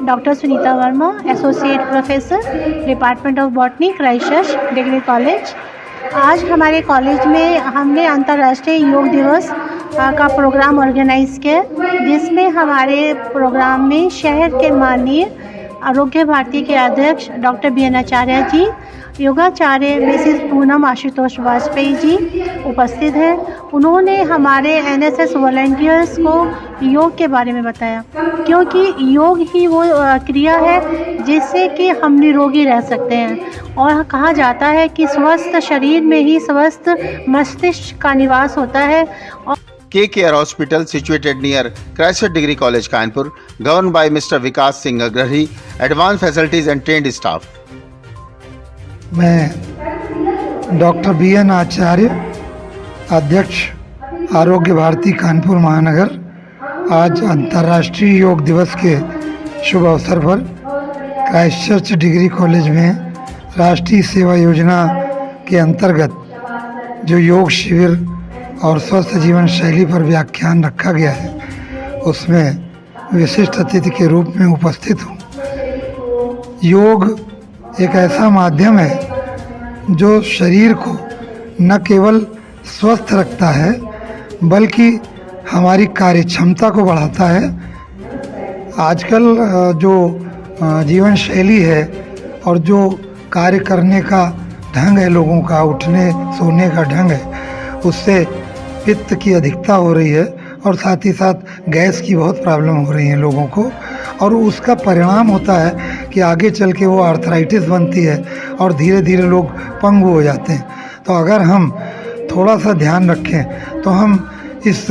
Doctor Sunita Verma, associate professor, department of botany, Christchurch degree college. आज हमारे college में हमने अंतर्राष्ट्रीय योग दिवस का प्रोग्राम ऑर्गेनाइज़ किया, जिसमें हमारे प्रोग्राम में शहर के माननीय आरोग्य भारती के अध्यक्ष डॉक्टर बी एन आचार्य जी, योगाचार्य मिसेस पूनम आशुतोष वाजपेयी जी उपस्थित हैं। उन्होंने हमारे एनएसएस वॉलंटियर्स को योग के बारे में बताया, क्योंकि योग ही वो क्रिया है जिससे कि हम निरोगी रह सकते हैं। और कहा जाता है कि स्वस्थ शरीर में ही स्वस्थ मस्तिष्क का निवास होता है। KKR Hospital situated near Christchurch Degree College, Kanpur, governed by Mr. Vikas Singh Agrahi, advanced facilities and trained staff. मैं डॉक्टर बी एन आचार्य, अध्यक्ष आरोग्य भारती कानपुर महानगर, आज अंतर्राष्ट्रीय योग दिवस के शुभ अवसर पर क्राइस्टचर्च डिग्री कॉलेज में राष्ट्रीय सेवा योजना के अंतर्गत जो योग शिविर और स्वस्थ जीवन शैली पर व्याख्यान रखा गया है, उसमें विशिष्ट अतिथि के रूप में उपस्थित हूँ। योग एक ऐसा माध्यम है जो शरीर को न केवल स्वस्थ रखता है बल्कि हमारी कार्य क्षमता को बढ़ाता है। आजकल जो जीवन शैली है और जो कार्य करने का ढंग है, लोगों का उठने सोने का ढंग है, उससे पित्त की अधिकता हो रही है और साथ ही साथ गैस की बहुत प्रॉब्लम हो रही है लोगों को, और उसका परिणाम होता है कि आगे चल के वो आर्थराइटिस बनती है और धीरे धीरे लोग पंगु हो जाते हैं। तो अगर हम थोड़ा सा ध्यान रखें तो हम इस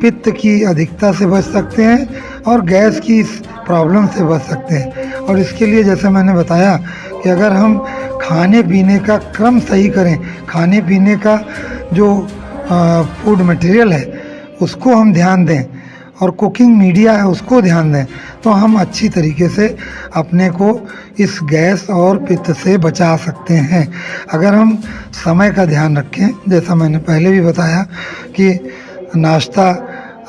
पित्त की अधिकता से बच सकते हैं और गैस की इस प्रॉब्लम से बच सकते हैं। और इसके लिए जैसे मैंने बताया कि अगर हम खाने पीने का क्रम सही करें, खाने पीने का जो फूड मटेरियल है उसको हम ध्यान दें और कुकिंग मीडिया है उसको ध्यान दें, तो हम अच्छी तरीके से अपने को इस गैस और पित्त से बचा सकते हैं। अगर हम समय का ध्यान रखें, जैसा मैंने पहले भी बताया कि नाश्ता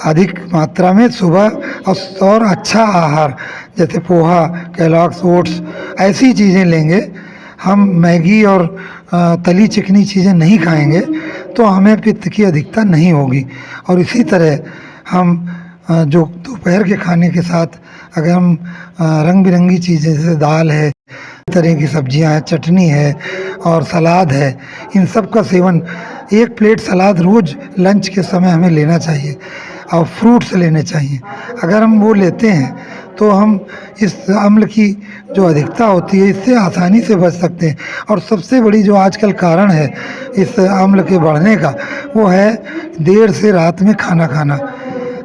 अधिक मात्रा में सुबह और अच्छा आहार जैसे पोहा, केलॉग्स, ओट्स ऐसी चीज़ें लेंगे, हम मैगी और तली चिकनी चीज़ें नहीं खाएंगे तो हमें पित्त की अधिकता नहीं होगी। और इसी तरह हम जो दोपहर के खाने के साथ अगर हम रंग बिरंगी चीज़ें जैसे दाल है, तरह की सब्जियां हैं, चटनी है और सलाद है, इन सब का सेवन, एक प्लेट सलाद रोज़ लंच के समय हमें लेना चाहिए और फ्रूट्स लेने चाहिए। अगर हम वो लेते हैं तो हम इस अम्ल की जो अधिकता होती है इससे आसानी से बच सकते हैं। और सबसे बड़ी जो आजकल कारण है इस अम्ल के बढ़ने का, वो है देर से रात में खाना खाना।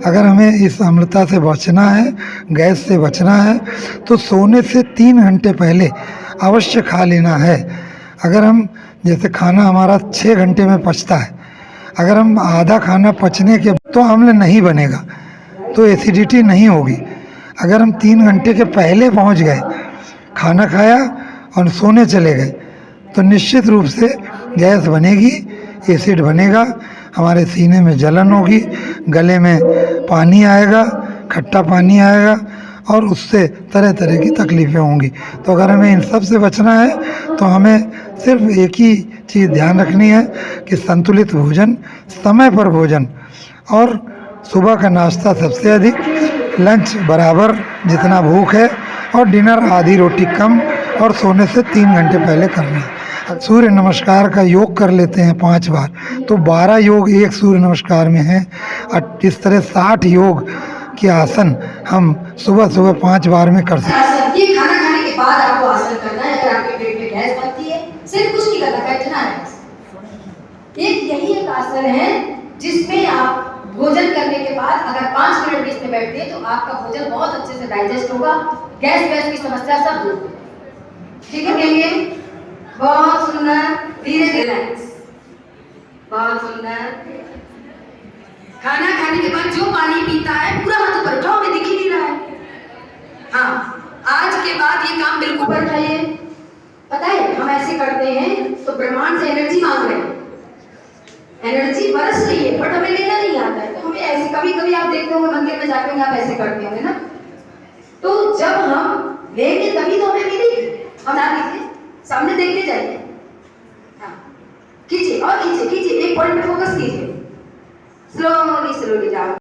अगर हमें इस अम्लता से बचना है, गैस से बचना है, तो सोने से 3 घंटे पहले अवश्य खा लेना है। अगर हम जैसे खाना हमारा 6 घंटे में पचता है, अगर हम आधा खाना पचने के तो अम्ल नहीं बनेगा, तो एसिडिटी नहीं होगी। अगर हम 3 घंटे के पहले पहुंच गए, खाना खाया और सोने चले गए, तो निश्चित रूप से गैस बनेगी, एसिड बनेगा, हमारे सीने में जलन होगी, गले में पानी आएगा, खट्टा पानी आएगा और उससे तरह तरह की तकलीफ़ें होंगी। तो अगर हमें इन सब से बचना है तो हमें सिर्फ एक ही चीज़ ध्यान रखनी है कि संतुलित भोजन, समय पर भोजन, और सुबह का नाश्ता सबसे अधिक, लंच बराबर जितना भूख है, और डिनर आधी रोटी कम, और सोने से 3 घंटे पहले करना है। सूर्य नमस्कार का योग कर लेते हैं 5 बार, तो 12 योग एक सूर्य नमस्कार में है। और इस तरह 60 योग के आसन हम सुबह सुबह 5 बार में कर सकते हैं। ये खाना खाने के बाद आपको आसन करना है। अगर आपके पेट में गैस बनती है, सिर्फ कुछ नहीं करना, बैठना है। एक यही एक आसन है जिसमें आप भोजन करने के बाद अगर 5 मिनट भी इसमें बैठते हैं तो आपका भोजन बहुत अच्छे से डाइजेस्ट होगा, गैस की समस्या सब दूर होगी। ठीक है, कहिए बहुत सुंदर, धीरे धीरे, बहुत सुंदर। खाना खाने के बाद जो पानी पीता है पूरा हाथ ऊपर उठाओ, हमें दिख ही नहीं रहा है। हाँ, आज के बाद ये काम बिल्कुल ऊपर उठाइए। पता है हम ऐसे करते हैं तो ब्रह्मांड से एनर्जी मांग रहे हैं, एनर्जी बरस रही है, बट हमें लेना नहीं आता है। तो हमें ऐसे कभी कभी आप देखते होंगे मंदिर में जाके आप ऐसे करते होंगे ना। तो जब हम लेंगे तभी तो हमें मिलेगी। और ना लीजिए, सामने देखते जाइए। हाँ, खींचिए और खींचिए, खींचिए, एक पॉइंट पे फोकस कीजिए, स्लोली स्लोली जाओ।